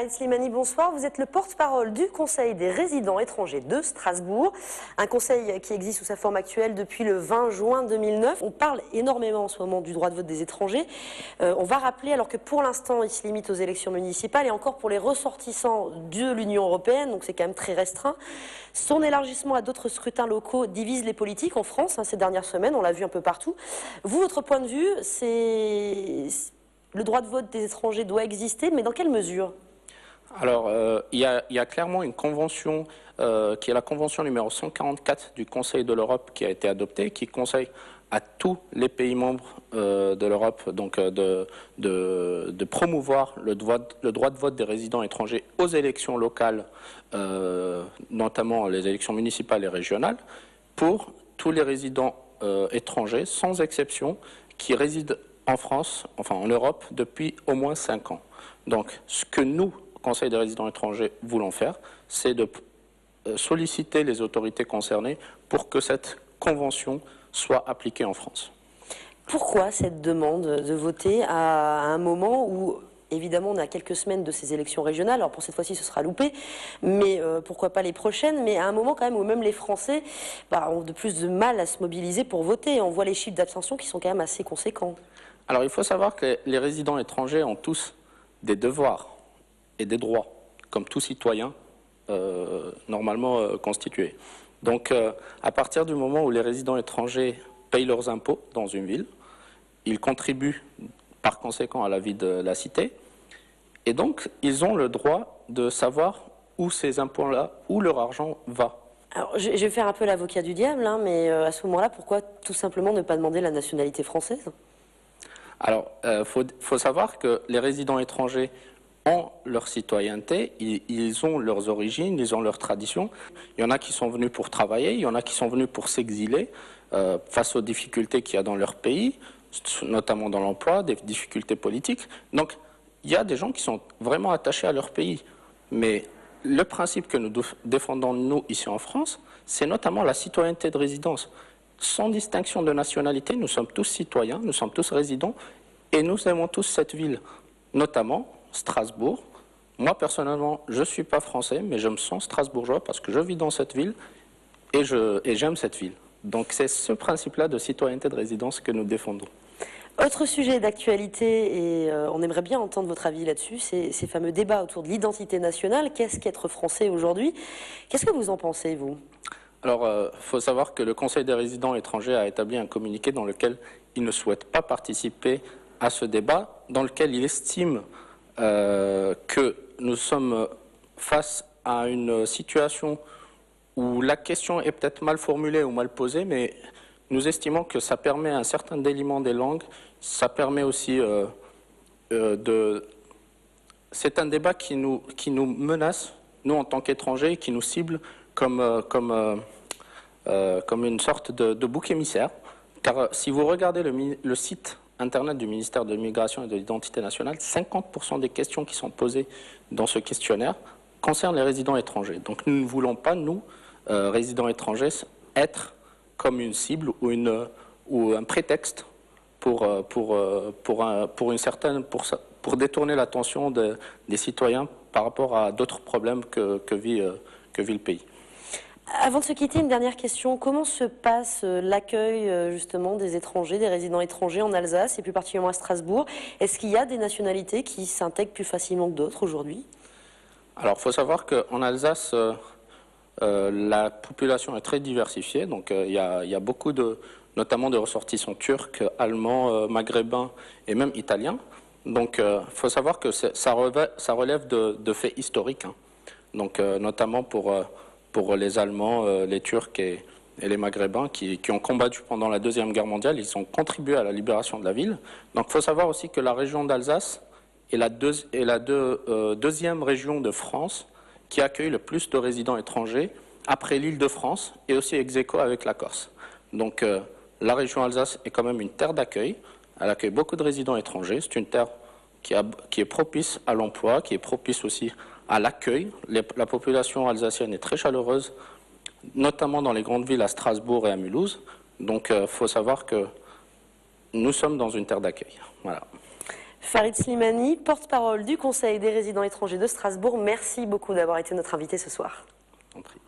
Aïd Slimani, bonsoir. Vous êtes le porte-parole du Conseil des résidents étrangers de Strasbourg, un conseil qui existe sous sa forme actuelle depuis le 20 juin 2009. On parle énormément en ce moment du droit de vote des étrangers. On va rappeler, alors que pour l'instant, il se limite aux élections municipales et encore pour les ressortissants de l'Union européenne, donc c'est quand même très restreint. Son élargissement à d'autres scrutins locaux divise les politiques en France ces dernières semaines, on l'a vu un peu partout. Vous, votre point de vue, c'est le droit de vote des étrangers doit exister, mais dans quelle mesure ? Alors, il y a clairement une convention qui est la convention numéro 144 du Conseil de l'Europe qui a été adoptée, qui conseille à tous les pays membres de l'Europe donc de promouvoir le droit de vote des résidents étrangers aux élections locales, notamment les élections municipales et régionales, pour tous les résidents étrangers, sans exception, qui résident en France, enfin en Europe, depuis au moins 5 ans. Donc, ce que nous, Conseil des résidents étrangers, voulons faire, c'est de solliciter les autorités concernées pour que cette convention soit appliquée en France. Pourquoi cette demande de voter à un moment où, évidemment, on a quelques semaines de ces élections régionales, alors pour cette fois-ci ce sera loupé, mais pourquoi pas les prochaines, mais à un moment quand même où même les Français ont de plus de mal à se mobiliser pour voter. On voit les chiffres d'abstention qui sont quand même assez conséquents. Alors il faut savoir que les résidents étrangers ont tous des devoirs et des droits, comme tout citoyen normalement constitué. Donc à partir du moment où les résidents étrangers payent leurs impôts dans une ville, ils contribuent par conséquent à la vie de la cité, et donc ils ont le droit de savoir où ces impôts-là, où leur argent va. Alors, je vais faire un peu l'avocat du diable, mais à ce moment-là, pourquoi tout simplement ne pas demander la nationalité française ? Alors, faut savoir que les résidents étrangers ont leur citoyenneté, ils ont leurs origines, ils ont leurs traditions. Il y en a qui sont venus pour travailler, il y en a qui sont venus pour s'exiler face aux difficultés qu'il y a dans leur pays, notamment dans l'emploi, des difficultés politiques. Donc, il y a des gens qui sont vraiment attachés à leur pays. Mais le principe que nous défendons, nous, ici en France, c'est notamment la citoyenneté de résidence. Sans distinction de nationalité, nous sommes tous citoyens, nous sommes tous résidents, et nous aimons tous cette ville, notamment Strasbourg. Moi, personnellement, je ne suis pas français, mais je me sens strasbourgeois parce que je vis dans cette ville et j'aime cette ville. Donc c'est ce principe-là de citoyenneté de résidence que nous défendons. Autre sujet d'actualité, et on aimerait bien entendre votre avis là-dessus, c'est ces fameux débats autour de l'identité nationale. Qu'est-ce qu'être français aujourd'hui? Qu'est-ce que vous en pensez, vous? Alors, il faut savoir que le Conseil des résidents étrangers a établi un communiqué dans lequel il ne souhaite pas participer à ce débat, dans lequel il estime que nous sommes face à une situation où la question est peut-être mal formulée ou mal posée, mais nous estimons que ça permet un certain déliement des langues, ça permet aussi C'est un débat qui nous menace, nous en tant qu'étrangers, qui nous cible comme une sorte de bouc émissaire. Car si vous regardez le site Internet du ministère de l'Immigration et de l'Identité nationale, 50% des questions qui sont posées dans ce questionnaire concernent les résidents étrangers. Donc nous ne voulons pas, nous, résidents étrangers, être comme une cible ou un prétexte pour détourner l'attention des citoyens par rapport à d'autres problèmes que vit le pays. Avant de se quitter, une dernière question. Comment se passe l'accueil justement des étrangers, des résidents étrangers en Alsace et plus particulièrement à Strasbourg? Est-ce qu'il y a des nationalités qui s'intègrent plus facilement que d'autres aujourd'hui? Alors, il faut savoir qu'en Alsace, la population est très diversifiée. Donc, il y a beaucoup notamment de ressortissants turcs, allemands, maghrébins et même italiens. Donc, il faut savoir que ça relève de faits historiques. Donc, notamment pour les Allemands, les Turcs et les Maghrébins qui ont combattu pendant la Deuxième Guerre mondiale, ils ont contribué à la libération de la ville. Donc il faut savoir aussi que la région d'Alsace est la deuxième région de France qui accueille le plus de résidents étrangers après l'Île-de-France et aussi ex aequo avec la Corse. Donc la région Alsace est quand même une terre d'accueil, elle accueille beaucoup de résidents étrangers, c'est une terre qui est propice à l'emploi, qui est propice aussi à l'accueil. La population alsacienne est très chaleureuse, notamment dans les grandes villes à Strasbourg et à Mulhouse. Donc il faut savoir que nous sommes dans une terre d'accueil. Voilà. Farid Slimani, porte-parole du Conseil des résidents étrangers de Strasbourg, merci beaucoup d'avoir été notre invité ce soir. Je vous en prie.